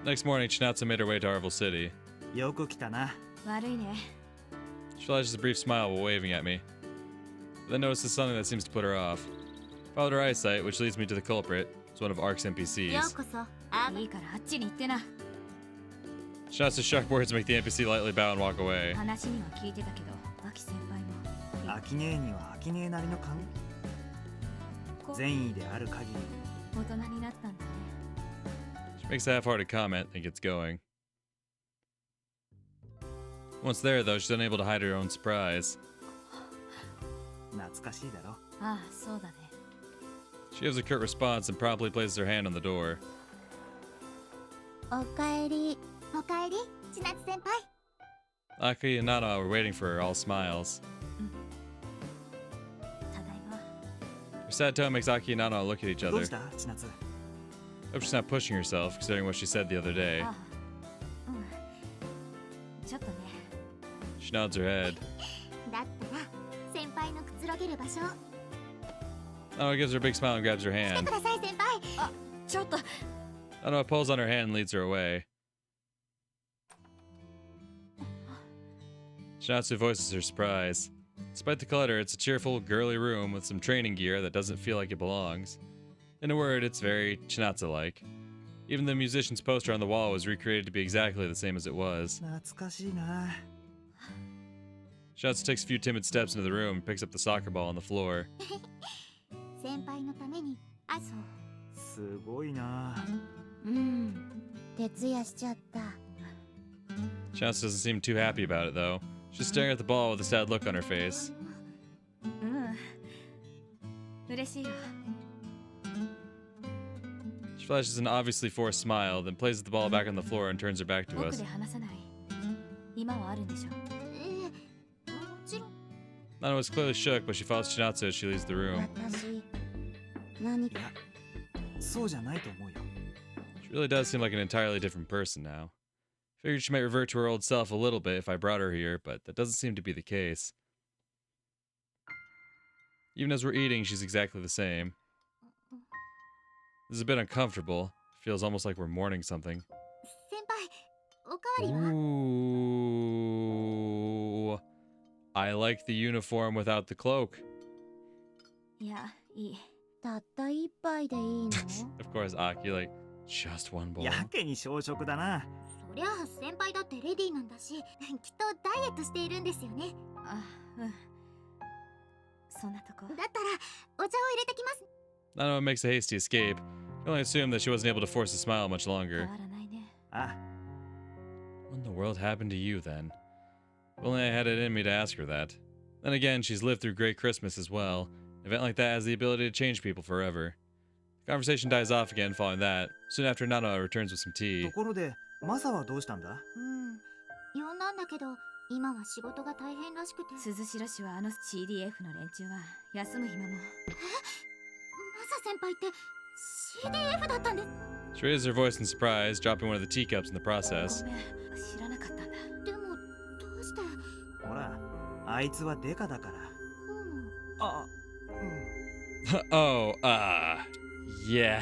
Next morning, Chinatsu made her way to Arvel City. よく来たな。悪いね。 She flashes a brief smile while waving at me, but then notices something that seems to put her off. Followed her eyesight, which leads me to the culprit. It's one of Ark's よう NPCs. こそ。いいからあっちに行ってな。 Chinatsu's sharp words make the NPC lightly bow and walk away. 話には聞いてたけど、秋先輩も。秋姉には秋姉なりの考え。善意である限り。大人になったんだね。 She makes a half-hearted comment and gets going. Once there, though, she's unable to hide her own surprise. 懐かしいだろ。ああ、そうだね。 She gives a curt response and promptly places her hand on the door. おかえり。おかえり、千夏先輩。 Aki and Nanoha were waiting for her, all smiles. ただいま。 Her sad tone makes Aki and Nanoha look at each ど other. うした千夏？ Hope she's not pushing herself, considering what she said the other day. ああ、うん。ちょっとね。 She nods her head. だったら、先輩のくつろげる場所。 Nanoha gives her a big smile and grabs her 来て hand. ください、先輩。あ、ちょっと。 Nanoha pulls on her hand and leads her away. Chinatsu voices her surprise. Despite the clutter, it's a cheerful, girly room with some training gear that doesn't feel like it belongs. In a word, it's very Chinatsu-like. Even the musician's poster on the wall was recreated to be exactly the same as it was. 懐かしいな。 Chinatsu takes a few timid steps into the room and picks up the soccer ball on the floor. 先輩のために、あ、そう。すごいな。徹夜しちゃった。 Chinatsu doesn't seem too happy about it, though. She's staring at the ball with a sad look on her face. 嬉しいよ。 She flashes an obviously forced smile, then places the ball back on the floor and turns her back to 奥 us. で話さない。今はあるんでしょ。もちろん。 Nana was clearly shook, but she follows Chinatsu as she leaves the room. 私、何か。そうじゃないと思うよ。 She really does seem like an entirely different person now. Figured she might revert to her old self a little bit if I brought her here, but that doesn't seem to be the case. Even as we're eating, she's exactly the same. This is a bit uncomfortable. Feels almost like we're mourning something. 先輩、おかわりは？ Ooh. I like the uniform without the cloak. いや、いい。たった一杯でいいの？ Of course, Aki, like, just one bowl. やけに小食だな。そりゃ先輩だってレディーなんだし、きっとダイエットしているんですよね。あ、うん。そんなとこ。だったらお茶を入れてきます。 Nanoha makes a hasty escape. I can only assume that she wasn't able to force a smile much 変 longer. わらないね。あ、 What in the world happened to you then? If only I had it in me to ask her that. Then again, she's lived through Great Christmas as well. An event like that has the ability to change people forever. The conversation dies off again following that. Soon after, Nanoha returns with some tea. ところでマサはどうしたんだ？呼んだんだけど、今は仕事が大変らしくて。鈴代氏はあの CDF の連中は休む暇も。マサ先輩って CDF だったんです。 She raises her voice in surprise, dropping one of the teacups in the process. ごめん、知らなかったんだ。でもどうして？ほら、あいつはデカだから。あ、Oh, yeah.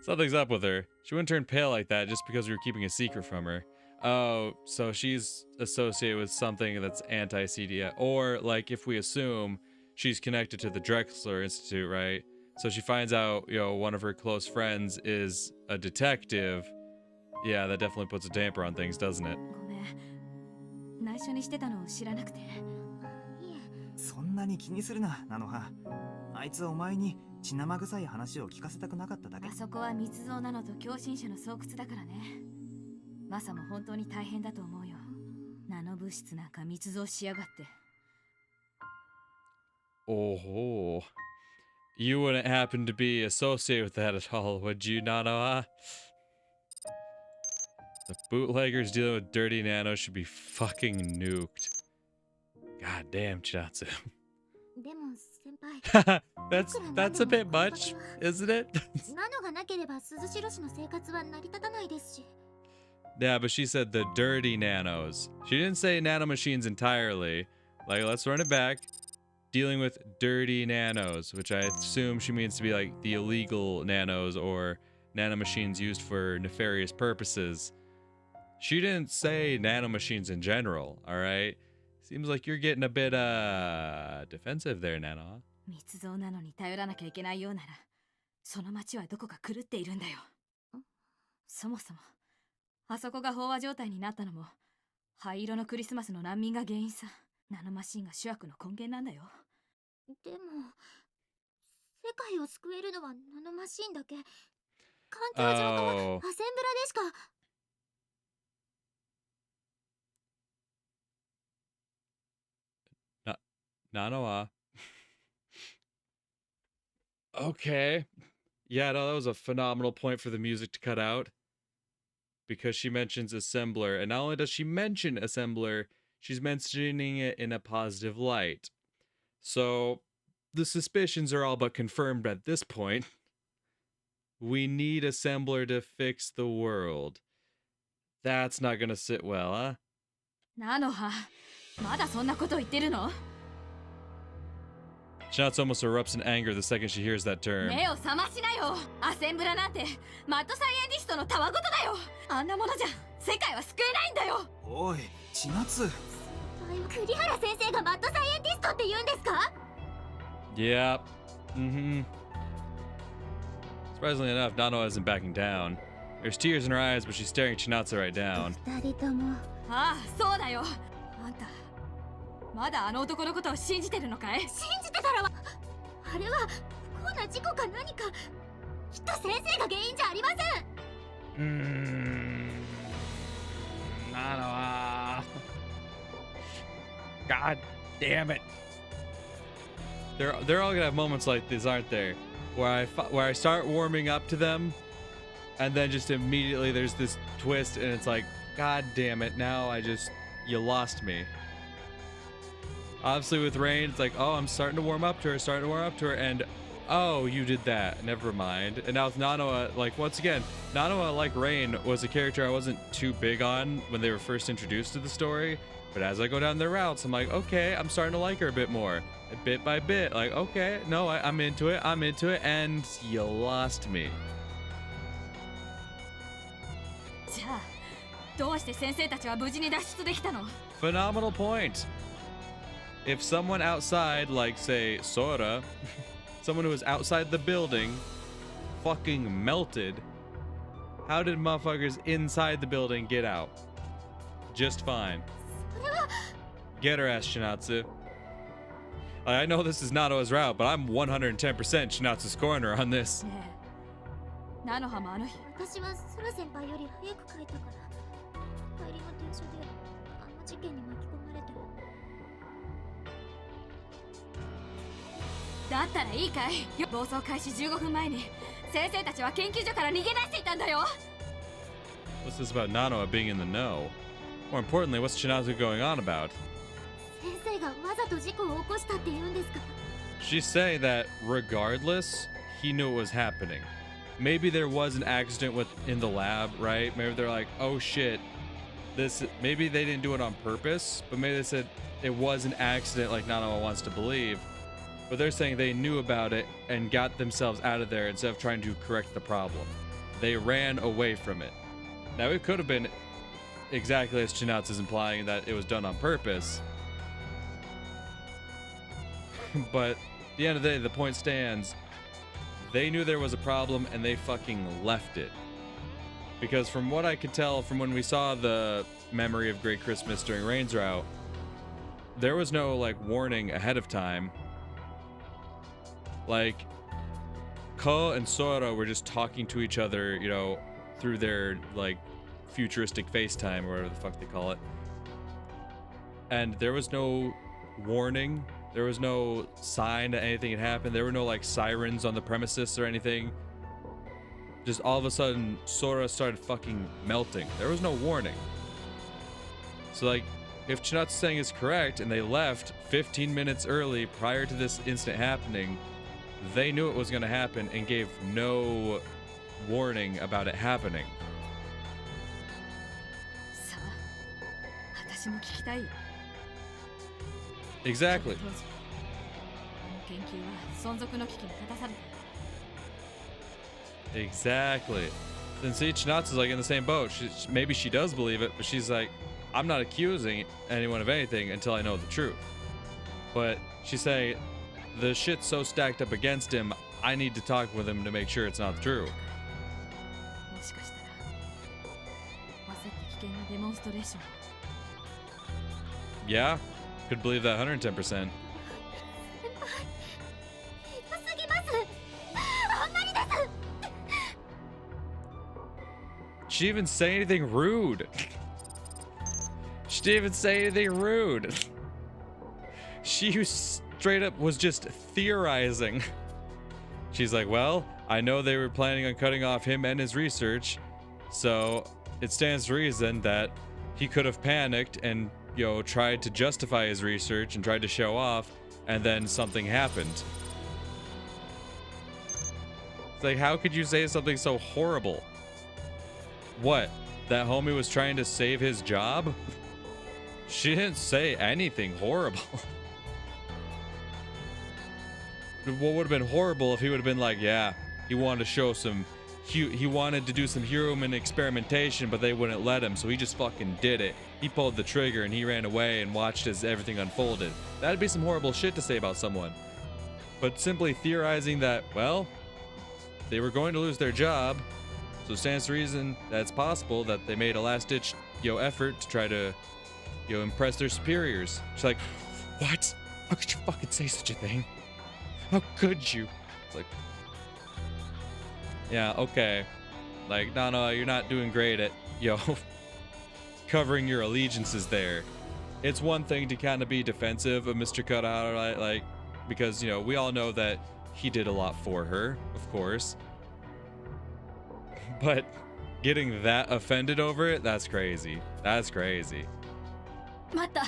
Something's up with her. She wouldn't turn pale like that just because we were keeping a secret from her. Oh, so she's associated with something that's anti-CDF. Or, like, if we assume she's connected to the Drexler Institute, right? So she finds out, you know, one of her close friends is a detective. Yeah, that definitely puts a damper on things, doesn't it? ごめん。内緒にしてたのを知らなくて。いえ。そんなに気にするな、ナノハ。あいつはお前に血生臭い話を聞かせたくなかっただけ。あそこは密造なのと共振者の巣窟だからね。マサも本当に大変だと思うよ。ナノ物質なんか密造しやがって。Oh, you wouldn't happen to be associated with that at all, would you, Nanoha? The bootleggers dealing with dirty nano should be fucking nuked. God damn, Chinatsu. でも先輩。That's a bit much, isn't it? ナノがなければ鈴代氏の生活は成り立たないですし。Yeah, but she said the dirty nanos. She didn't say nanomachines entirely. Like, let's run it back. Dealing with dirty nanos, which I assume she means to be like the illegal nanos or nanomachines used for nefarious purposes. She didn't say nanomachines in general, alright? Seems like you're getting a bit, defensive there, Nanoha. 密造なのに頼らなきゃいけないようなら、その町はどこか狂っているんだよ。そもそも、あそこが飽和状態になったのも、灰色のクリスマスの難民が原因さ。ナノマシンが主役の根源なんだよ。でも、世界を救えるのはナノマシンだけ。環境上のアセンブラでしか。Nanoha. Okay. Yeah, no, that was a phenomenal point for the music to cut out. Because she mentions assembler. And not only does she mention assembler, she's mentioning it in a positive light. So, the suspicions are all but confirmed at this point. We need assembler to fix the world. That's not gonna sit well, huh? Nanoha, まだそんなこと言ってるの? Shinatsu almost erupts in anger the second she hears that term. 目を覚ましなよ。アセンブラなんてマッドサイエンティストのたわごとだよ。あんなものじゃ世界は救えないんだよ。おい、千夏。栗原先生がマッドサイエンティストって言うんですか? Yeah. Surprisingly enough, Nanoha isn't backing down. There's tears in her eyes, but she's staring Chinatsu right down. 二人とも。ああ、そうだよ。あんた、まだあの男のことを信じてるのかい？信じてたらは、あれは不幸な事故か何か。きっと先生が原因じゃありません。Nanoha. God damn it. They're all gonna have moments like this, aren't there? Where I start warming up to them, and then just immediately there's this twist, and it's like, God damn it! Now you lost me. Obviously with Rain, it's like, oh, I'm starting to warm up to her, and oh, you did that. Never mind. And now with Nanoha, like once again, Nanoha, like Rain, was a character I wasn't too big on when they were first introduced to the story. But as I go down their routes, I'm like, okay, I'm starting to like her a bit more. Bit by bit, like, okay, no, I'm into it, and you lost me. じゃあ、どうして先生たちは無事に脱出できたの? Phenomenal point. If someone outside, like, say, Sora, someone who was outside the building, fucking melted, how did motherfuckers inside the building get out? Just fine. Get her ass, Chinatsu. I know this is Nanoha's route, but I'm 110% Chinatsu's corner on this. ナノハもあの日、私はソラ先輩より早く帰ったから、帰りの電車であの事件に巻き込まれて。だったらいいかい？暴走開始15分前に先生たちは研究所から逃げ出していたんだよ。What's this about Nanoha being in the know? More importantly, what's Chinatsu going on about? 先生がわざと事故を起こしたって言うんですか? She's saying that regardless, he knew it was happening. Maybe there was an accident in the lab, right? Maybe they're like, oh shit, maybe they didn't do it on purpose, but maybe they said it was an accident like Nanoha wants to believe. But they're saying they knew about it and got themselves out of there instead of trying to correct the problem. They ran away from it. Now it could have been exactly as Chinatsu is implying that it was done on purpose. But at the end of the day, the point stands. They knew there was a problem and they fucking left it. Because from what I could tell from when we saw the Memory of Great Christmas during Rain's route, there was no like warning ahead of time. Like, Ko and Sora were just talking to each other, you know, through their like futuristic FaceTime or whatever the fuck they call it. And there was no warning. There was no sign that anything had happened. There were no like sirens on the premises or anything. Just all of a sudden, Sora started fucking melting. There was no warning. So like, if Chinatsu's saying is correct and they left 15 minutes early prior to this incident happening, they knew it was going to happen and gave no warning about it happening. さあ、私も聞きたいよ。Exactly. 当時、あの研究は存続の危機に立たされてい Exactly. Then see, Chinatsu's like in the same boat. Maybe she does believe it, but she's like, I'm not accusing anyone of anything until I know the truth. But she's saying, the shit's so stacked up against him, I need to talk with him to make sure it's not true. もしかしたら焦って危険なデモンストレーションを Yeah, could believe that 110%. すぎます。あんまりです。 She didn't even say anything rude. She didn't even say anything rude. She straight up was just theorizing. She's like, well, I know they were planning on cutting off him and his research, so it stands to reason that he could have panicked and, tried to justify his research and tried to show off, and then something happened. It's like, how could you say something so horrible? What? That homie was trying to save his job? She didn't say anything horrible. What would have been horrible if he would have been like, yeah, he wanted to show some, he wanted to do some human experimentation, but they wouldn't let him, so he just fucking did it. He pulled the trigger and he ran away and watched as everything unfolded. That'd be some horrible shit to say about someone. But simply theorizing that, well, they were going to lose their job, so it stands to reason that it's possible that they made a last-ditch, effort to try to, impress their superiors. She's like, what? How could you fucking say such a thing? How could you? It's like, yeah, okay. Like, no, you're not doing great at, covering your allegiances there. It's one thing to kind of be defensive of Mr. Cutout, like, because, we all know that he did a lot for her, of course. But getting that offended over it, that's crazy. That's crazy. 待った。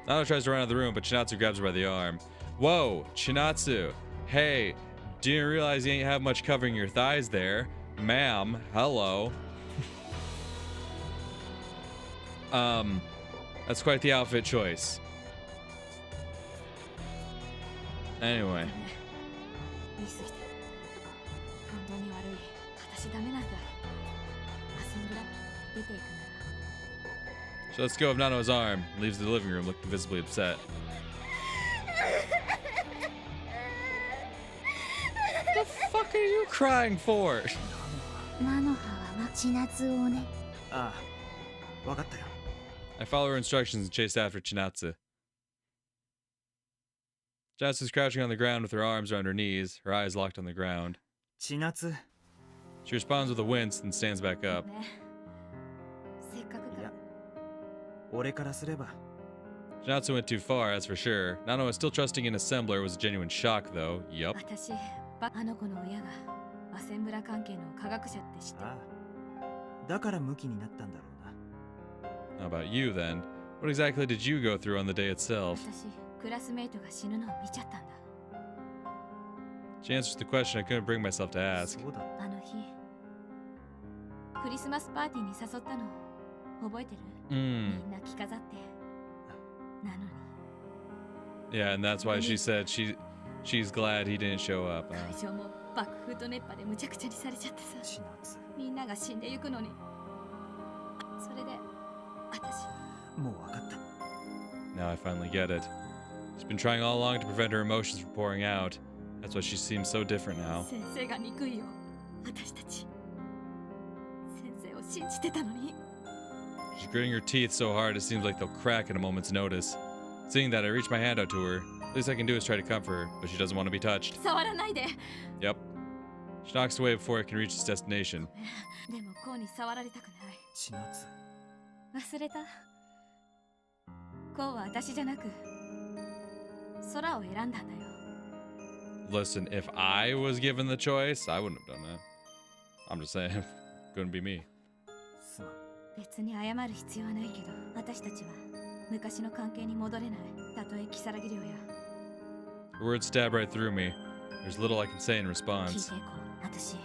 Nano tries to run out of the room, but Chinatsu grabs her by the arm. Whoa, Chinatsu. Hey, didn't realize you ain't have much covering your thighs there. Ma'am, hello. That's quite the outfit choice. Anyway. 言い過ぎた。本当に悪い。私ダメなんだ。アセンブラ出ていくなら。 She lets go of Nano's arm and leaves the living room looking visibly upset. The fuck are you crying for? ナノハは千夏をね。ああ、わかったよ。 I follow her instructions and chase after Chinatsu. Chinatsu's crouching on the ground with her arms around her knees, her eyes locked on the ground. 千夏。 She responds with a wince and stands back up. せっかくか。いや、俺からすれば。 Chinatsu went too far, that's for sure. Nano was still trusting in Assembler was a genuine shock, though. Yup. 私、あの子の親がアセンブラ関係の科学者って知ってる。ああ、だからムキになったんだろうな。 How about you, then? What exactly did you go through on the day itself? 私、クラスメイトが死ぬのを見ちゃったんだ。 She answers the question I couldn't bring myself to ask. そうだった。あの日、クリスマスパーティーに誘ったの覚えてる？みんな着飾って。なのに。 Yeah, and that's why she said she's glad he didn't show up. 会場も爆風と熱波でむちゃくちゃにされちゃってさ。千夏。みんなが死んでゆくのに。それで、私。もうわかった。 Now I finally get it. She's been trying all along to prevent her emotions from pouring out. That's why she seems so different now. 先生が憎いよ。私たち。先生を信じてたのに。 She's gritting her teeth so hard it seems like they'll crack at a moment's notice. Seeing that, I reach my hand out to her. Least I can do is try to comfort her, but she doesn't want to be touched. 触らないで。 Yep. She knocks away before it can reach its destination. でもこうに触られたくない。千夏。忘れた。こうは私じゃなく空を選んだんだよ。 Listen, if I was given the choice, I wouldn't have done that. I'm just saying, couldn't be me. すまん。別に謝る必要はないけど、私たちは昔の関係に戻れない。たとえ如月寮や。 Her words stab right through me. There's little I can say in 聞い response. ていこう。私。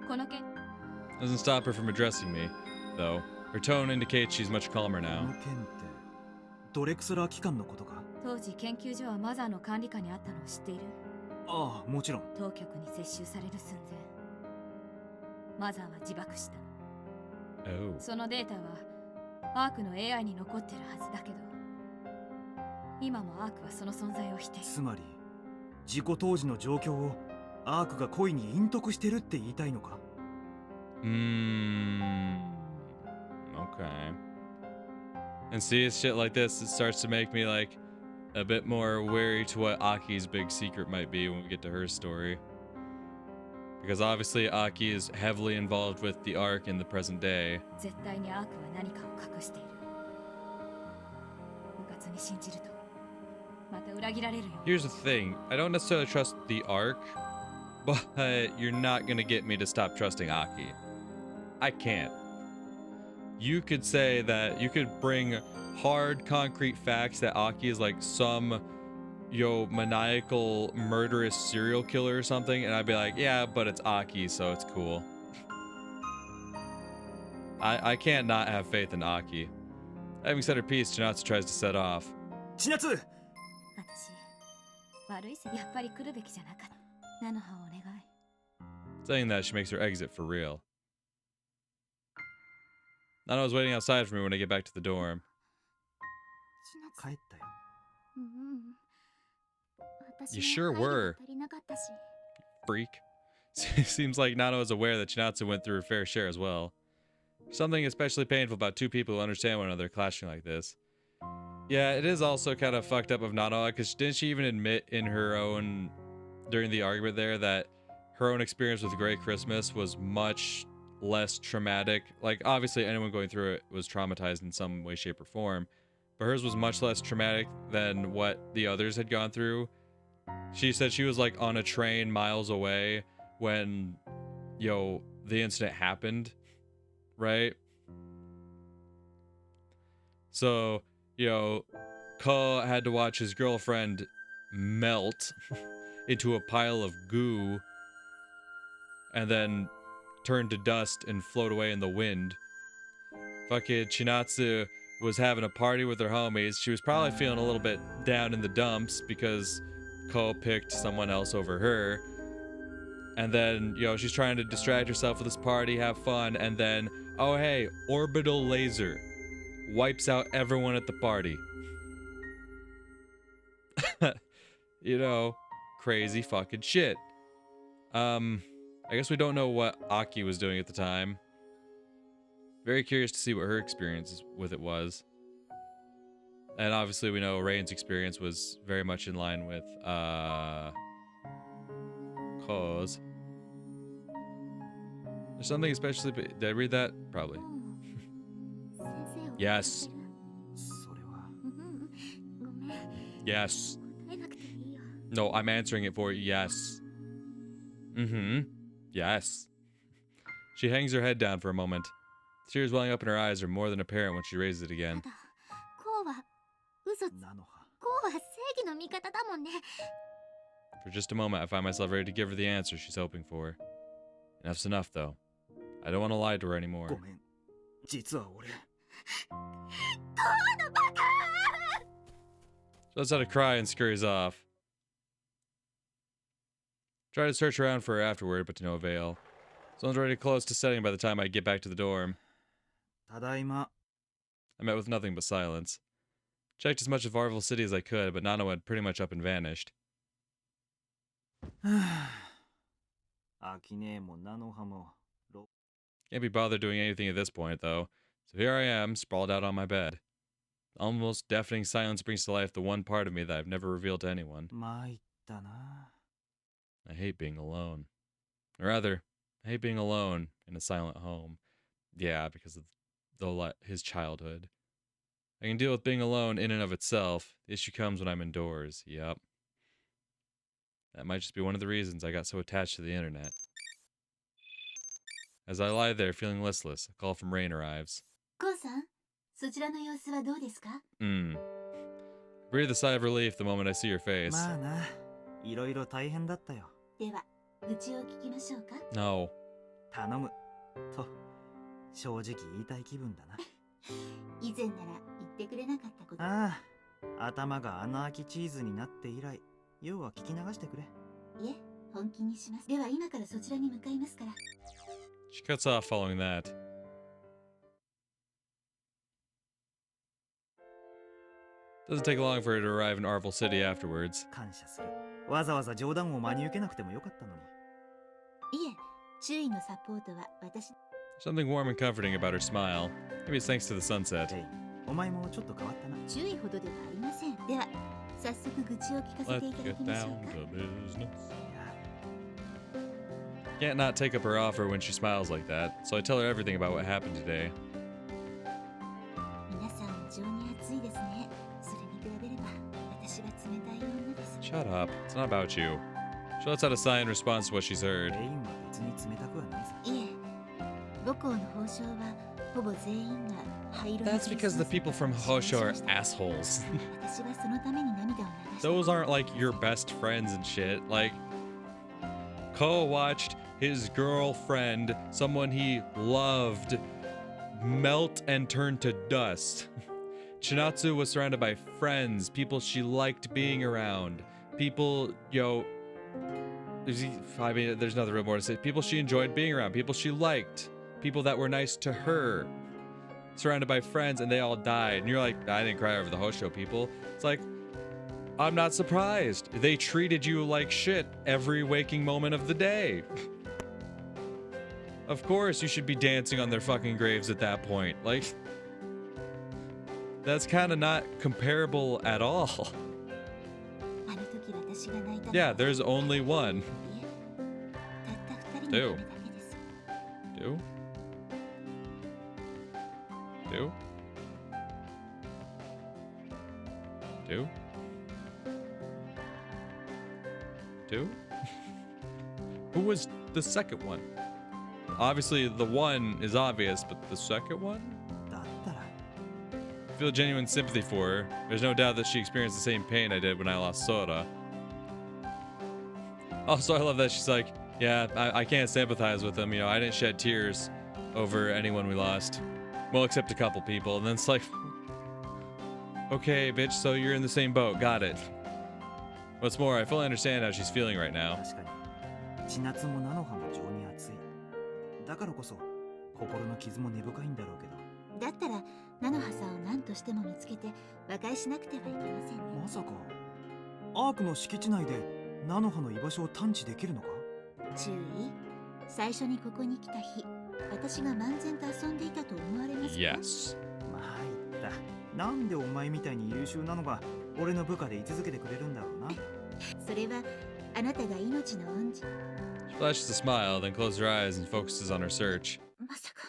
この件。 Doesn't stop her from addressing me, though. Her tone indicates she's much calmer こ now. の件ってドレクスラー機関のことか。当時研究所はマザーの管理下にあったのを知っている？ああ、もちろん。当局に接収される寸前、マザーは自爆した。 Oh. そのデータはアークの AI に残ってるはずだけど、今もアークはその存在を否定。つまり事故当時の状況をアークが故意に隠匿してるって言いたいのか。Okay. And see, shit like this, it starts to make me like a bit more wary to what Aki's big secret might be when we get to her story. Because obviously Aki is heavily involved with the Ark in the present day. 絶対にアークは何かを隠している。うかつに信じるとまた裏切られるよ。 Here's the thing, I don't necessarily trust the Ark, but you're not gonna get me to stop trusting Aki. I can't. You could say that you could bring hard concrete facts that Aki is like some maniacal murderous serial killer or something, and I'd be like, yeah, but it's Aki, so it's cool. I can't not have faith in Aki. Having said her piece, Chinatsu tries to set off. 千夏、私悪いせい、やっぱり来るべきじゃなかった。菜の葉をお願い。 Saying that, she makes her exit for real. Nano was waiting outside for me when I get back to the dorm. 帰ったよ。You sure were. Freak. Seems like Nano is aware that Chinatsu went through her fair share as well. Something especially painful about two people who understand one another clashing like this. Yeah, it is also kind of fucked up of Nanoha, because didn't she even admit in her own, during the argument there, that her own experience with Grey Christmas was much less traumatic? Like, obviously anyone going through it was traumatized in some way, shape, or form, but hers was much less traumatic than what the others had gone through. She said she was like on a train miles away when, the incident happened, right? So, Ko had to watch his girlfriend melt into a pile of goo and then turn to dust and float away in the wind. Fucking Chinatsu was having a party with her homies. She was probably feeling a little bit down in the dumps because Ko picked someone else over her. And then, she's trying to distract herself with this party, have fun, and then, oh hey, orbital laser wipes out everyone at the party. Crazy fucking shit. I guess we don't know what Aki was doing at the time. Very curious to see what her experience with it was. And obviously we know Rain's experience was very much in line with, Ko's. There's something especially... Did I read that? Probably. Yes. それは。Yes. No, I'm answering it for you. Yes. Yes. She hangs her head down for a moment. Tears welling up in her eyes are more than apparent when she raises it again. 菜の葉。 For just a moment, I find myself ready to give her the answer she's hoping for. Enough's enough, though. I don't want to lie to her anymore. ごめん。実は俺。 She lets out a cry and scurries off. Try to search around for her afterward, but to no avail. Someone's already close to setting by the time I get back to the dorm. ただいま。 I met with nothing but silence. Checked as much of Varvel City as I could, but Nano had pretty much up and vanished. アキネも菜の葉も。 Can't be bothered doing anything at this point, though. So here I am, sprawled out on my bed. Almost deafening silence brings to life the one part of me that I've never revealed to anyone. 参ったな。 I hate being alone. Or rather, I hate being alone in a silent home. Yeah, because of his childhood. I can deal with being alone in and of itself. The issue comes when I'm indoors. Yep. That might just be one of the reasons I got so attached to the internet. As I lie there feeling listless, a call from Rain arrives. コウさん、そちらの様子はどうですか? Breathe a sigh of relief the moment I see your face. まあな。いろいろ大変だったよ。では、うちを聞きましょうか? No. 頼む。と、正直言いたい気分だな。以前なら言ってくれなかったこと。ああ、頭が穴開きチーズになって以来、要は聞き流してくれ。いえ、本気にします。では今からそちらに向かいますから。 She cuts off following that. Doesn't take long for her to arrive in Arvel City afterwards. 感謝する。わざわざ冗談を真に受けなくてもよかったのに。いえ、周囲のサポートは私。 Something warm and comforting about her smile. Maybe it's thanks to the sunset. レイ、お前もちょっと変わったな。注意ほどではありません。では、早速愚痴を聞かせ Let's ていただ get きましょ down うか。 to business. いや、 Can't not take up her offer when she smiles like that, so I tell her everything about what happened today. 皆さん情に熱いですね。それに比べれば私は冷たい女です。 Shut up. It's not about you. She lets out a sigh in response to what she's heard. レインは別に冷たくはないさ。いえ、母校の報奨はほぼ全員が灰色の That's because the people from Hosho are assholes. 私はそのために涙を流した。 Those aren't like your best friends and shit. Like, Ko watched his girlfriend, someone he loved, melt and turn to dust. Chinatsu was surrounded by friends, people she liked being around, people, I mean, there's nothing real more to say. People she enjoyed being around, people she liked, people that were nice to her, surrounded by friends, and they all died. And you're like, I didn't cry over the Hosho people. It's like, I'm not surprised. They treated you like shit every waking moment of the day. Of course, you should be dancing on their fucking graves at that point. Like, that's kind of not comparable at all. あの時私が泣いたのは Yeah, there's only one. いえ、たった二人のためだけです。 Do? Do? Do? Do? Who was the second one? Obviously, the one is obvious, but the second one? だったら、 I feel genuine sympathy for her. There's no doubt that she experienced the same pain I did when I lost Sora. Also, I love that she's like, yeah, I can't sympathize with them. You know, I didn't shed tears over anyone we lost. Well, except a couple people. And then it's like, okay, bitch, so you're in the same boat. Got it. What's more, I fully understand how she's feeling right now. 確かに千夏も菜の葉も情に熱い。だからこそ心の傷も根深いんだろうけど。だったら菜の葉さんを何としても見つけて和解しなくてはいけませんね。まさかアークの敷地内で菜の葉の居場所を探知できるのか？注意。最初にここに来た日、私が漫然と遊んでいたと思われますか？ Yes. まあ言った。なんでお前みたいに優秀なのが俺の部下で居続けてくれるんだろうな。それはあなたが命の恩人。 She flashes a smile, then closes her eyes and focuses on her search. まさか。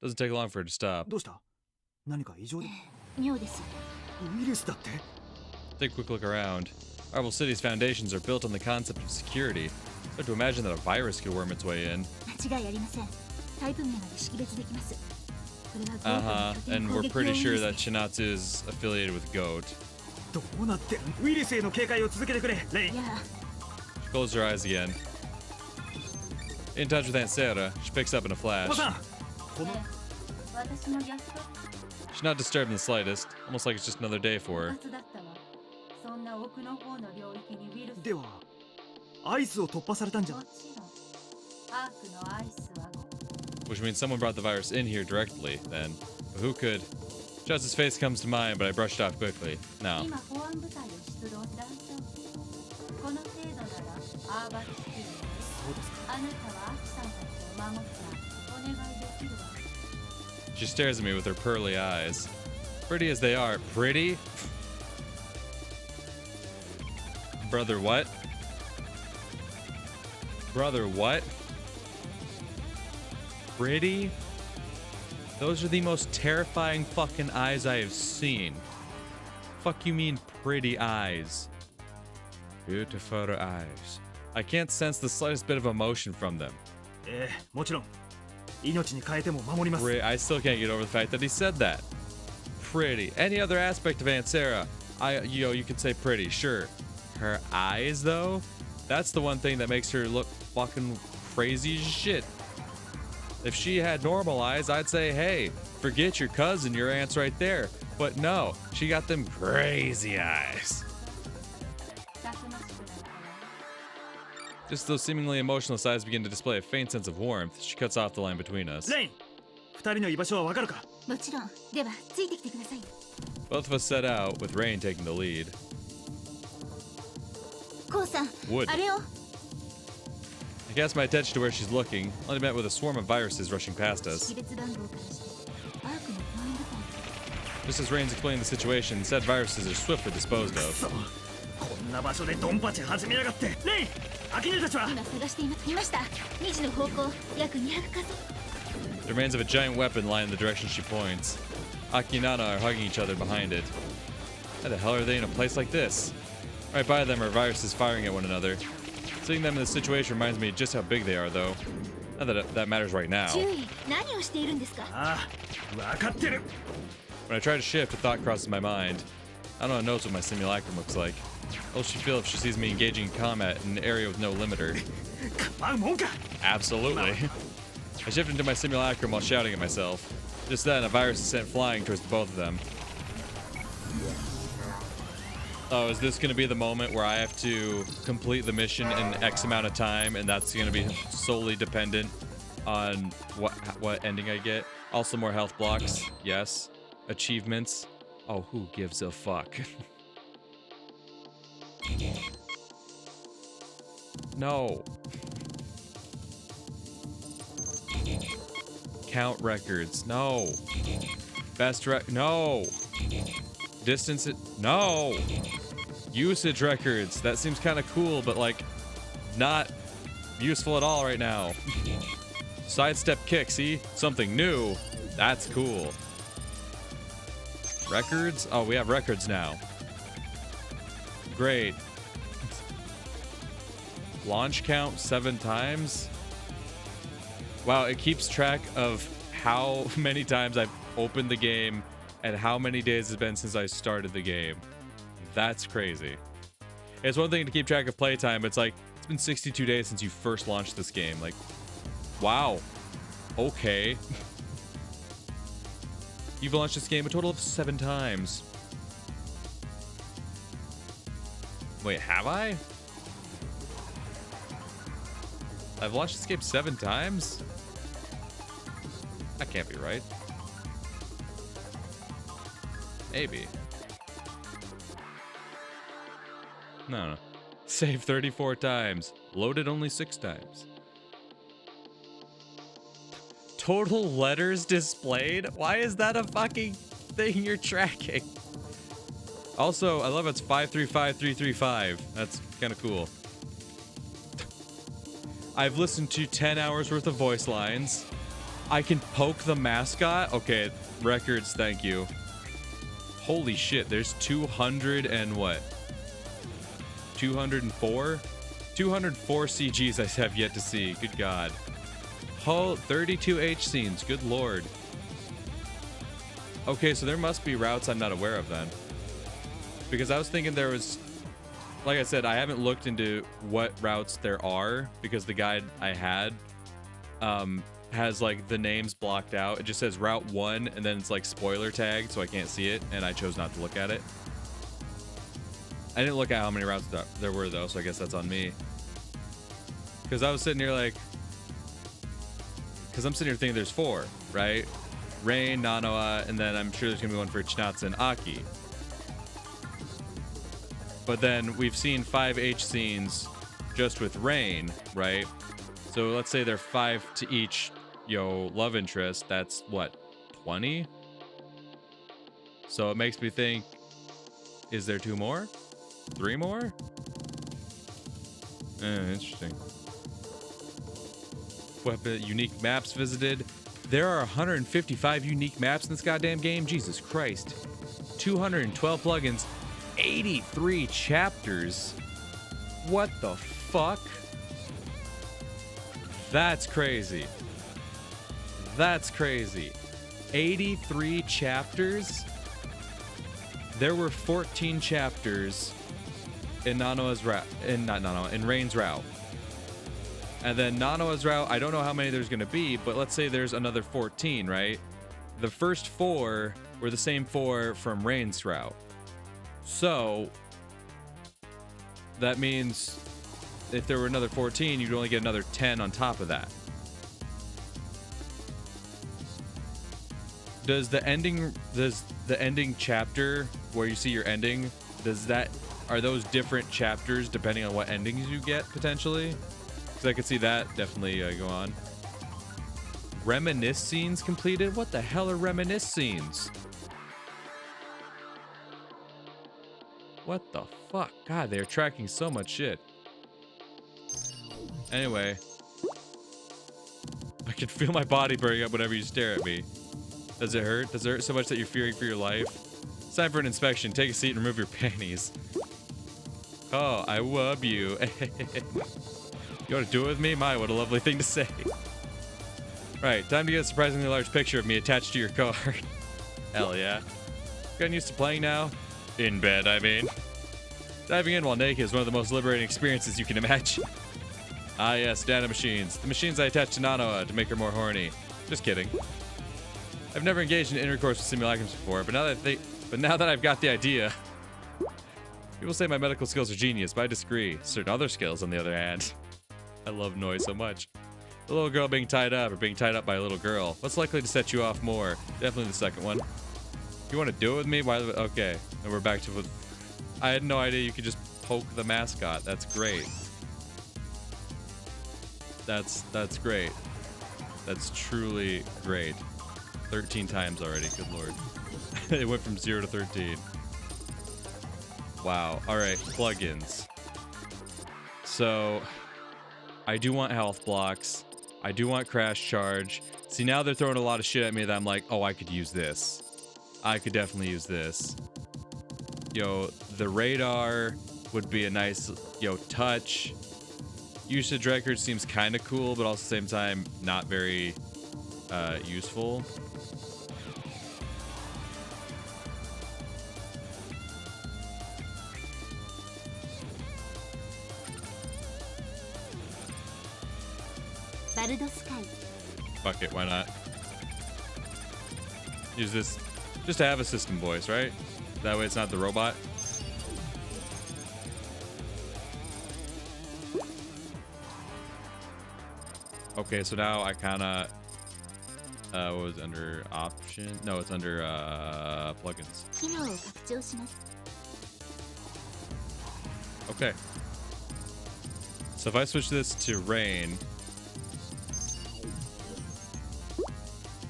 Doesn't take long for her to stop. どうした？何か異常で？妙です。ウイルスだって？ Take a quick look around. Arvel City's foundations are built on the concept of security. Hard to imagine that a virus could worm its way in. 間違いありません。タイプ名まで識別できます。これは And we're pretty sure that Chinatsu is affiliated with Goat. どうなってる？ウイルスへの警戒を続けてくれ、レイ。いや、 She closes her eyes again. In touch with Aunt Sarah, she picks up in a お flash. ばさん、この私の約束 She's not disturbed in the slightest, almost like it's just another day for her. だったわ。そんな奥の方の領域にウイルス。ではアイスを突破されたんじゃ。もちろん、アークのアイスは Which means someone brought the virus in here directly, then. But who could? Justice's face comes to mind, but I brushed it off quickly. No. 今保安部隊を出動大丈夫。この程度ならアーバルスキル。そうですか。あなたはアキさんたちを守ったお願いできるわ。 She stares at me with her pearly eyes. Pretty as they are. Pretty? Brother, what? Brother, what? Pretty? Those are the most terrifying fucking eyes I have seen. Fuck you mean pretty eyes? Beautiful eyes. I can't sense the slightest bit of emotion from them. もちろん命に変えても守ります。 I still can't get over the fact that he said that. Pretty. Any other aspect of Aunt Sarah, you can say pretty, sure. Her eyes, though, that's the one thing that makes her look fucking crazy as shit. If she had normal eyes, I'd say, hey, forget your cousin, your aunt's right there. But no, she got them crazy eyes. Just those seemingly emotionless eyes begin to display a faint sense of warmth. She cuts off the line between us. レイン、二人の居場所はわかるか？もちろん。ではついてきてください。 Both of us set out, with Rain taking the lead. コウさん、 Wood. あれを。 I cast my attention to where she's looking, only met with a swarm of viruses rushing past us. 識別番号からしてアークのマインドコン Just as Rain's explaining the situation, said viruses are swiftly disposed く of. そ、こんな場所でドンパチ始めやがって。レイン、アキネたちは？今探しています。いました。2時の方向約200カ所。 The remains of a giant weapon lie in the direction she points. Aki and Nana are hugging each other behind it. How the hell are they in a place like this? Right by them are viruses firing at one another. Seeing them in this situation reminds me just how big they are, though. Not that that matters right now. 注意。何をしているんですか？ああ、わかってる。 When I try to shift, a thought crosses my mind. I don't know knows what my simulacrum looks like. How will she feel if she sees me engaging in combat in an area with no limiter? 構うもんか。 Absolutely. I shift into my simulacrum while shouting at myself. Just then, a virus is sent flying towards the both of them. Oh, is this going to be the moment where I have to complete the mission in X amount of time, and that's going to be solely dependent on what ending I get? Also, more health blocks. Yes. Achievements. Oh, who gives a fuck? No. Count records. No. Best no. Distance no. Usage records. That seems kind of cool, but like not useful at all right now. Sidestep kick. See? Something new. That's cool. Records? Oh, we have records now. Great. Launch count 7 times. Wow, it keeps track of how many times I've opened the game and how many days it's been since I started the game. That's crazy. It's one thing to keep track of playtime. It's like, it's been 62 days since you first launched this game. Like, wow. Okay. You've launched this game a total of 7 times. Wait, have I? I've launched this game 7 times? That can't be right. Maybe. No. Save 34 times. Loaded only 6 times. Total letters displayed? Why is that a fucking thing you're tracking? Also, I love it's 535335. That's kind of cool. I've listened to 10 hours worth of voice lines. I can poke the mascot? Okay, records, thank you. Holy shit, there's 200 and what? 204? 204 CGs I have yet to see. Good God. 32 H scenes. Good Lord. Okay, so there must be routes I'm not aware of then. Because I was thinking there was... Like I said, I haven't looked into what routes there are because the guide I had has like the names blocked out. It just says Route 1 and then it's like spoiler tagged so I can't see it, and I chose not to look at it. I didn't look at how many routes there were though, so I guess that's on me. Because I was sitting here like... Because I'm sitting here thinking there's 4, right? Rain, Nanoha, and then I'm sure there's going to be one for Chinatsu and Aki. But then we've seen 5 H scenes just with Rain, right? So let's say they're 5 to each, love interest. That's what, 20? So it makes me think, is there 2 more? 3 more? Interesting. Weapon unique maps visited. There are 155 unique maps in this goddamn game. Jesus Christ. 212 plugins. 83 chapters. What the fuck? That's crazy. That's crazy. 83 chapters? There were 14 chapters in Nanoha's route. In Rain's route. And then Nanoha's route, I don't know how many there's going to be, but let's say there's another 14, right? The first 4 were the same 4 from Rain's route. So, that means if there were another 14, you'd only get another 10 on top of that. Does the ending chapter where you see your ending, are those different chapters depending on what endings you get potentially? Because I could see that definitely go on. Reminisce scenes completed? What the hell are reminisce scenes? What the fuck? God, they're tracking so much shit. Anyway. I can feel my body burning up whenever you stare at me. Does it hurt? Does it hurt so much that you're fearing for your life? It's time for an inspection. Take a seat and remove your panties. Oh, I love you. You want to do it with me? My, what a lovely thing to say. Right, time to get a surprisingly large picture of me attached to your car. Hell yeah. Getting used to playing now? In bed, I mean. Diving in while naked is one of the most liberating experiences you can imagine. Ah yes, nano machines. The machines I attached to Nanoha to make her more horny. Just kidding. I've never engaged in intercourse with simulacrums before, but now that I've got the idea, people say my medical skills are genius, but I disagree. Certain other skills, on the other hand. I love noise so much. A little girl being tied up or being tied up by a little girl. What's likely to set you off more? Definitely the second one. You want to do it with me? Why? Okay, and we're back to what. I had no idea you could just poke the mascot. That's great. That's great. That's truly great. 13 times already. Good lord. It went from 0 to 13. Wow. All right, plugins. So, I do want health blocks. I do want crash charge. See, now they're throwing a lot of shit at me that I'm like, oh, I could use this. I could definitely use this. Yo, the radar would be a nice, touch. Usage record seems kind of cool, but also at the same time, not very useful. Fuck it, why not? Use this just to have a system voice, right? That way it's not the robot. Okay, so now I kinda what was it, under option? No, it's under plugins. Okay. So if I switch this to rain,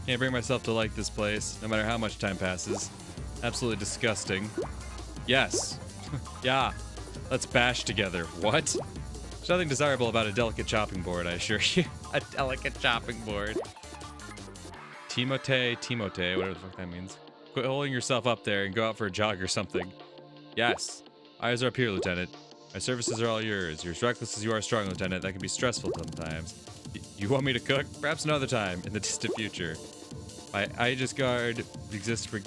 can't bring myself to like this place, no matter how much time passes. Absolutely disgusting. Yes. Yeah. Let's bash together. What? There's nothing desirable about a delicate chopping board, I assure you. A delicate chopping board. Timote, whatever the fuck that means. Quit holding yourself up there and go out for a jog or something. Yes. Eyes are up here, Lieutenant. My services are all yours. You're as reckless as you are strong, Lieutenant. That can be stressful sometimes. You want me to cook? Perhaps another time in the distant future. My Aegis Guard exists to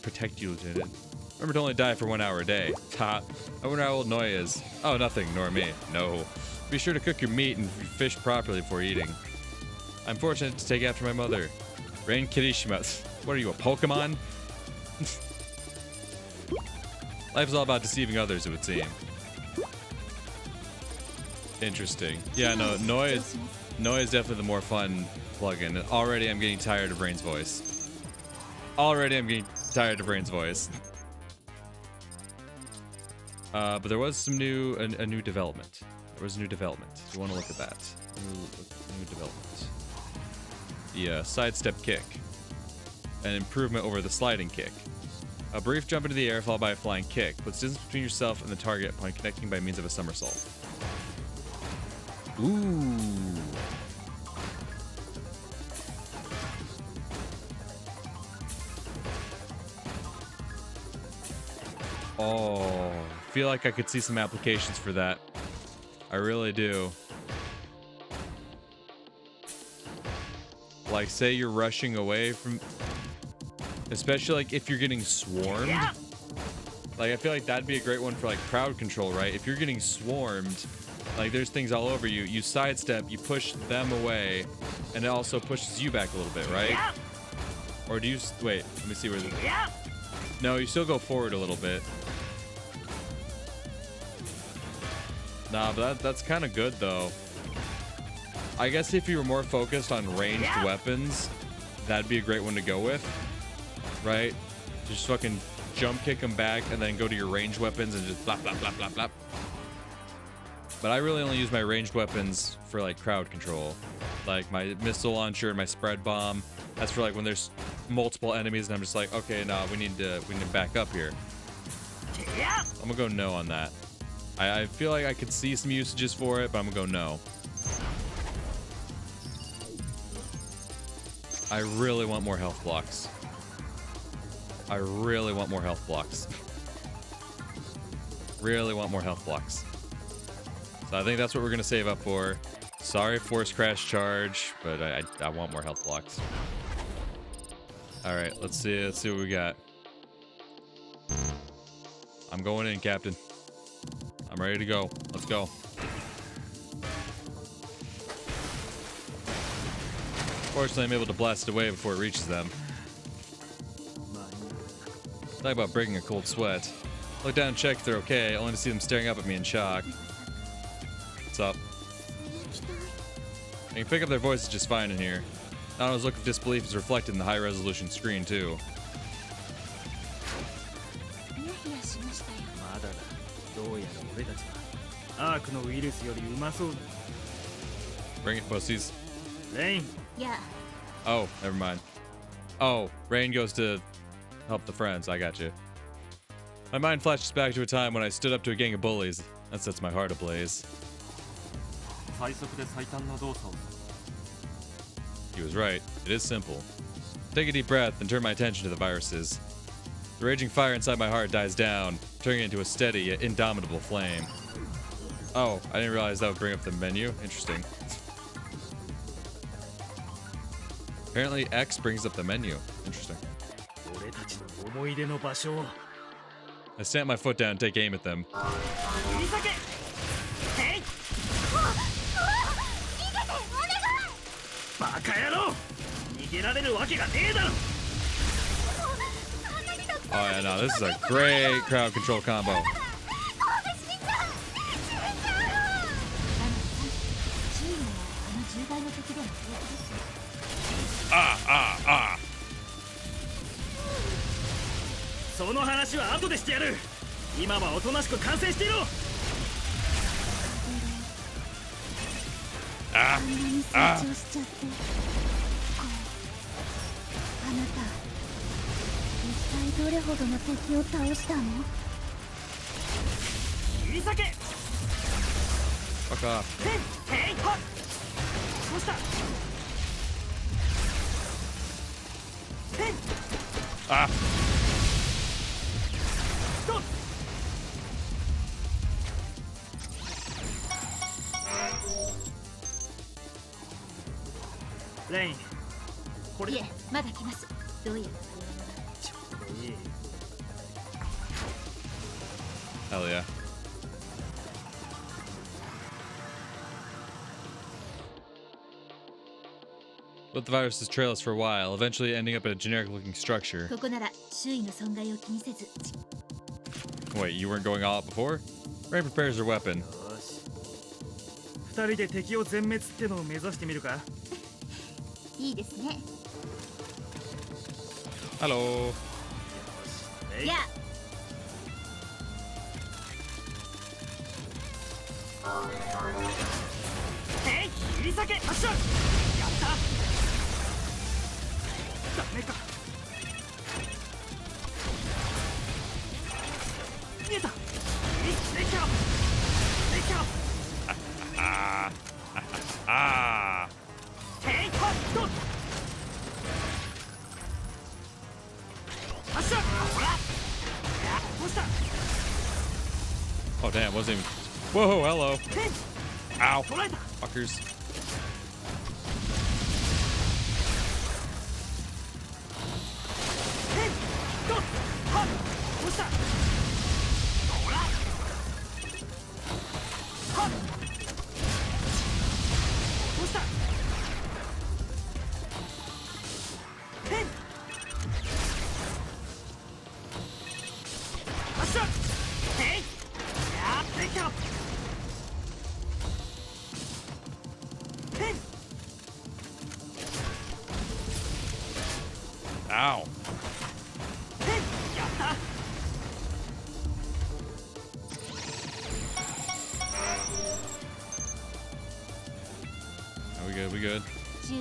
protect you, Lieutenant. Remember to only die for 1 hour a day. Ha! I wonder how old Noi is. Oh, nothing, nor me. No. Be sure to cook your meat and fish properly before eating. I'm fortunate to take after my mother. Rain Kirishima. What are you, a Pokemon? Life is all about deceiving others, it would seem. Interesting. Yeah, no, Noi is definitely the more fun plugin. Already I'm getting tired of Rain's voice. Already I'm getting tired of Rain's voice. But there was some a new development. There was a new development. You want to look at that. New development. The sidestep kick. An improvement over the sliding kick. A brief jump into the air followed by a flying kick. Puts distance between yourself and the target upon connecting by means of a somersault. Ooh. Oh, I feel like I could see some applications for that. I really do. Like, say you're rushing away from... Especially, like, if you're getting swarmed. Yeah. Like, I feel like that'd be a great one for, like, crowd control, right? If you're getting swarmed, like, there's things all over you. You sidestep, you push them away, and it also pushes you back a little bit, right? Yeah. Or do you... Wait, let me see where this... Yeah. No, you still go forward a little bit. Nah, but that's kind of good though. I guess if you were more focused on ranged weapons, that'd be a great one to go with, right? Just fucking jump kick them back and then go to your ranged weapons and just blap, blap, blap, blap, blap. But I really only use my ranged weapons for like crowd control. Like my missile launcher and my spread bomb. That's for like when there's multiple enemies and I'm just like, okay, nah, we need to back up here. I'm gonna go no on that. I feel like I could see some usages for it, but I'm gonna go no. I really want more health blocks. I really want more health blocks. Really want more health blocks. So I think that's what we're gonna save up for. Sorry, force crash charge, but I want more health blocks. All right, let's see what we got. I'm going in, Captain. I'm ready to go. Let's go. Fortunately, I'm able to blast it away before it reaches them. Talk about breaking a cold sweat. Look down and check if they're okay, only to see them staring up at me in shock. What's up? I can pick up their voices just fine in here. Nanoha's look of disbelief is reflected in the high-resolution screen, too. Bring it, pussies. Rain. Yeah. Oh, never mind. Oh, Rain goes to help the friends. I got you. My mind flashes back to a time when I stood up to a gang of bullies. That sets my heart ablaze. He was right. It is simple. Take a deep breath and turn my attention to the viruses. The raging fire inside my heart dies down, turning it into a steady yet indomitable flame. Oh, I didn't realize that would bring up the menu. Interesting. Apparently X brings up the menu. Interesting. I stamp my foot down and take aim at them. Oh yeah, no, this is a great crowd control combo. Ah. その話は後でしてやる。今はおとなしく観戦していろ。あんなに成長しちゃって。あなた、一体どれほどの敵を倒したの？切り裂け。Fuck off. へいはっ。どうした？へい。Ah. Rain. いえ、まだ来ます。どうやら。ちょうどいい。Hell yeah. Let the viruses trail us for a while, eventually ending up at a generic-looking structure. ここなら周囲の損害を気にせず。 Wait, you weren't going all out before? Rain prepares her weapon. よし。二人で敵を全滅ってのを目指してみるか。いいですね。Hello. やあ。へい、切り裂け発射。やった。ダメか。見えた。できた。できた。Ah. Ah. へい、はっと。発射。ほら。や、どうした。 Oh damn, wasn't even. Whoa, hello. へい。 Ow. 捕らえた。 Fuckers. Hey! Go! Hop! What's that? Alright! Hop! What's that? Hey! What's up? Hey! Yeah, pick up! Ow. We good, we good. 注意。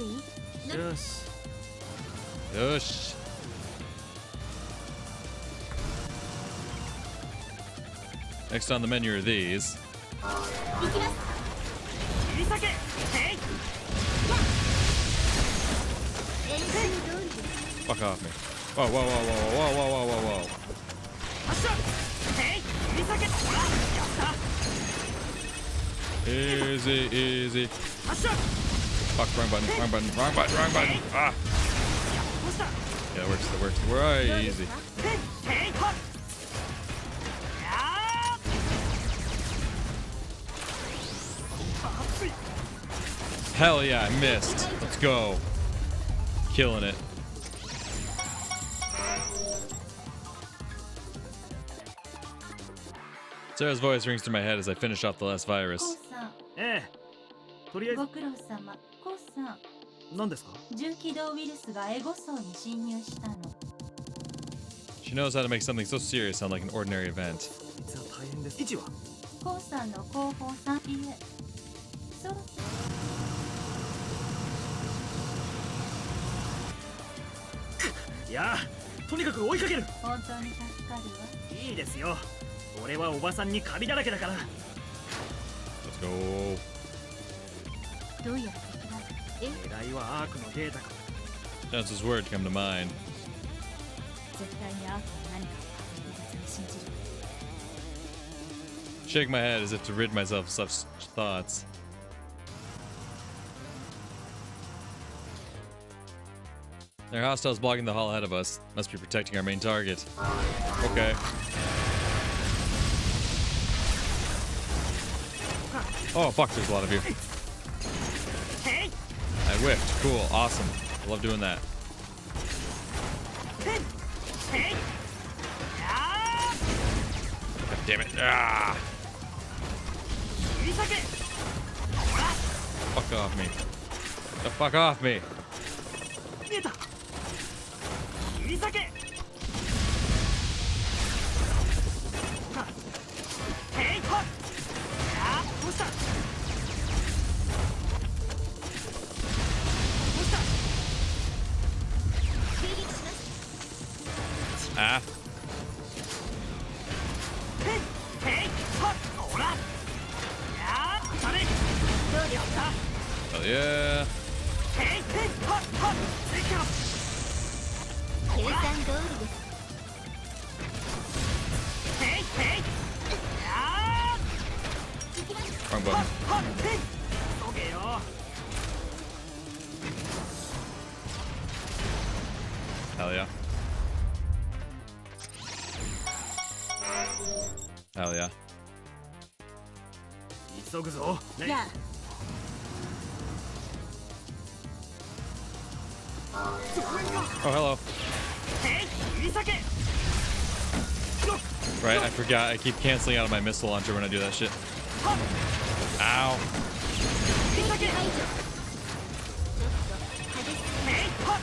よし Yosh. Next on the menu are these. 行きます。 Fuck off me. Whoa, whoa, whoa, whoa, whoa, whoa, whoa, whoa, whoa. Easy, easy. Fuck, wrong button, wrong button, wrong button, wrong button. Ah. Yeah, it works, it works. Right, easy. Hell yeah, I missed. Let's go. Killing it. Sarah's voice rings through my head as I finish off the last virus. さん、ええとりあえずご苦労様。コウさん、何ですか重機動ウイルスがエゴ層に侵入したの。 She knows how to make something so serious sound like an ordinary event. いつは大変です位置はコウさんの後方さん、いえ、そう。いやとにかく追いかける本当に助かるわ。いいですよ俺はおばさんにカビだらけだから Let's go. どうやら敵は、狙いはアークのデータか Chance's word to come to mind. 絶対にアークは何かを確実に信じる。 Shake my head as if to rid myself of such thoughts. There are hostiles blocking the hall ahead of us. Must be protecting our main target. Okay. Oh, fuck, there's a lot of you. I whiffed. Cool. Awesome. I love doing that. God damn it. Ah! Fuck off me. The fuck off me. 見えた切り裂けヘイホッどうしたどうした迎撃します。 Ah. ヘイホッほらやー当たれどうやった Hell yeah. ヘイホッホッ正解計算通りです。ヘイやー Wrong ホッ button. ホッヘイどけよ Hell yeah. Hell yeah. 急ぐぞじゃあ、 Oh, hello. ヘイ切り裂け Right, I forgot. I keep canceling out of my missile launcher when I do that shit. Ow. 切り裂け排除。ヘイホッ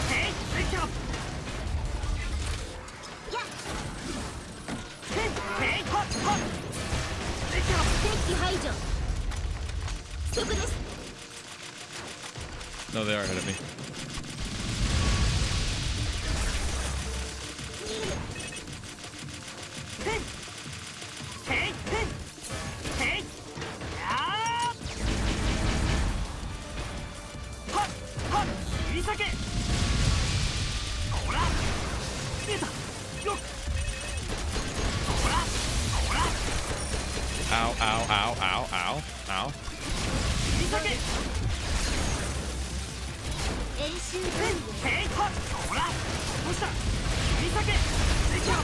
ヘイ正解ヘイホッホッ正解敵機排除。そこです。 No, they are ahead of me. ヘイヘイヘイヘイやーホッホッ切り裂けほら見えたよっほらほら Ow, ow, ow, ow, ow, ow. 切り裂け演習通りです。ヘイホッほらどうした切り裂け正解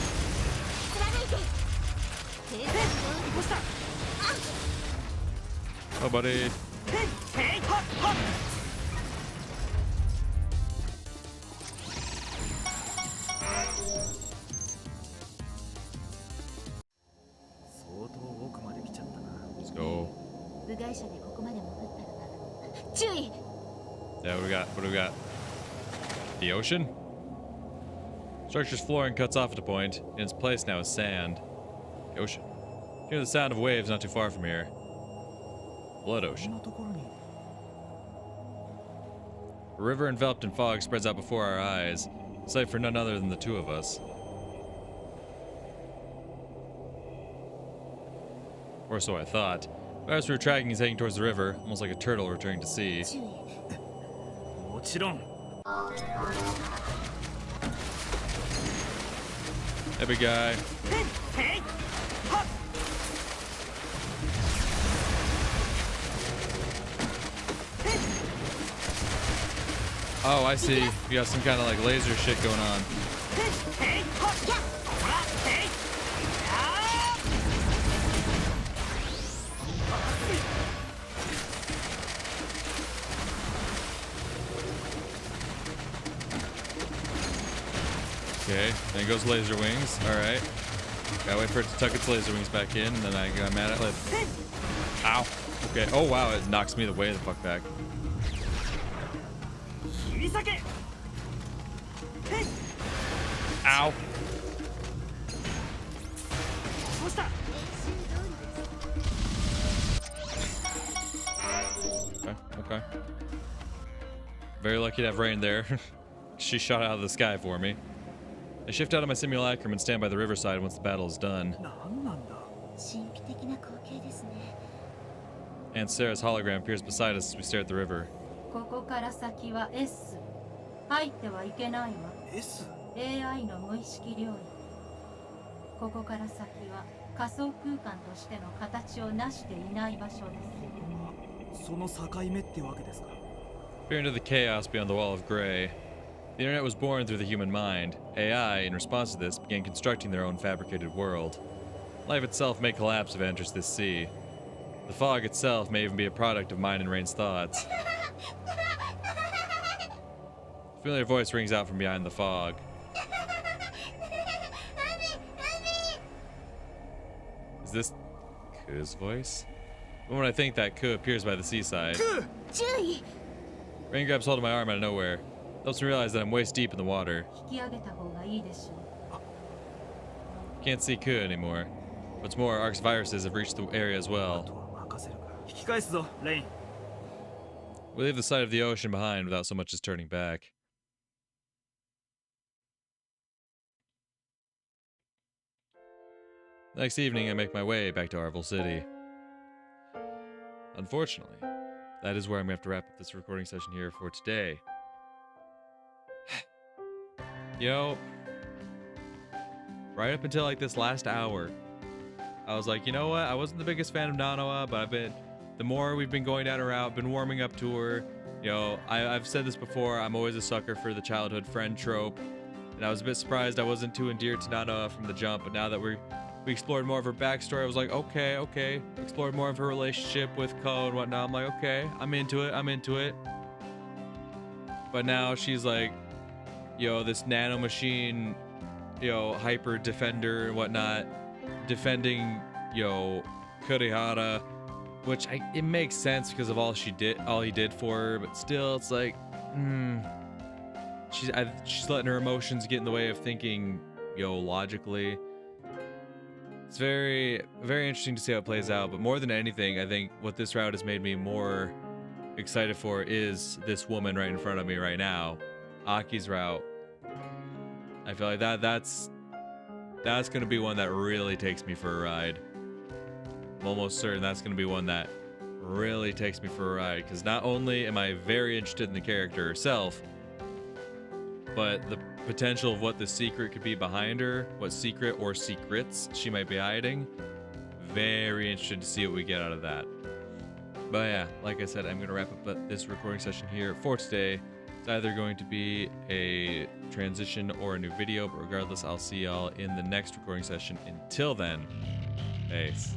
貫いて。計算通りどうした Oh, buddy. ヘイホッホッ 相当奥まで来ちゃったな Let's go. 部外者でここまで潜ったのが。注意。 Yeah, what do we got? What do we got? The ocean? Structure's flooring cuts off at a point. In its place now is sand. The ocean. Hear the sound of waves not too far from here. Blood ocean. A river enveloped in fog spreads out before our eyes, a sight for none other than the two of us. Or so I thought. But as we were tracking, he's heading towards the river, almost like a turtle returning to sea. もちろん Hey, big guy. Oh, I see. You got some kind of like laser shit going on. Okay, then goes laser wings. Alright. Gotta wait for it to tuck its laser wings back in, and then I got mad at it. Ow. Okay. Oh wow, it knocks me the way the fuck back. Ow. Okay, okay. Very lucky to have rain there. She shot out of the sky for me. I shift out of my simulacrum and stand by the riverside once the battle is done. Aunt Sarah's hologram appears beside us as we stare at the river. ここから先は S 入ってはいけないわ S? AI の無意識領域ここから先は仮想空間としての形を成していない場所ですその境目ってわけですか Peer into the chaos beyond the wall of gray. The internet was born through the human mind. AI, in response to this, began constructing their own fabricated world. Life itself may collapse if it enters this sea. The fog itself may even be a product of mine and Rain's thoughts. A familiar voice rings out from behind the fog. Is this Ku's voice? But when I think that Ku appears by the seaside. Rain grabs hold of my arm out of nowhere. Helps me realize that I'm waist deep in the water. 引き上げた方がいいでしょう Can't see Ku anymore. What's more, Ark's viruses have reached the area as あ well. とは任せるから引き返すぞレイン We leave the sight of the ocean behind without so much as turning back. The next evening, I make my way back to Arvel City. Unfortunately, that is where I'm going to have to wrap up this recording session here for today. You know, right up until like this last hour, I was like, you know what? I wasn't the biggest fan of Nanoha, but the more we've been going down her route, been warming up to her. You know, I've said this before, I'm always a sucker for the childhood friend trope. And I was a bit surprised I wasn't too endeared to Nanoha from the jump, but now that we explored more of her backstory, I was like, okay. Explored more of her relationship with Ko and whatnot. I'm like, okay, I'm into it. But now she's like, this nano machine, hyper defender and whatnot, defending, Kurihara, which it makes sense because of all he did for her, but still, it's like, she's letting her emotions get in the way of thinking, logically. It's very, very interesting to see how it plays out, but more than anything, I think what this route has made me more excited for is this woman right in front of me right now, Aki's route. I feel like that's gonna be one that really takes me for a ride. I'm almost certain that's gonna be one that really takes me for a ride, because not only am I very interested in the character herself, but the potential of what the secret could be behind her, what secret or secrets she might be hiding. Very interested to see what we get out of that. But yeah, like I said, I'm gonna wrap up this recording session here for today. It's either going to be a transition or a new video, but regardless, I'll see y'all in the next recording session. Until then, peace.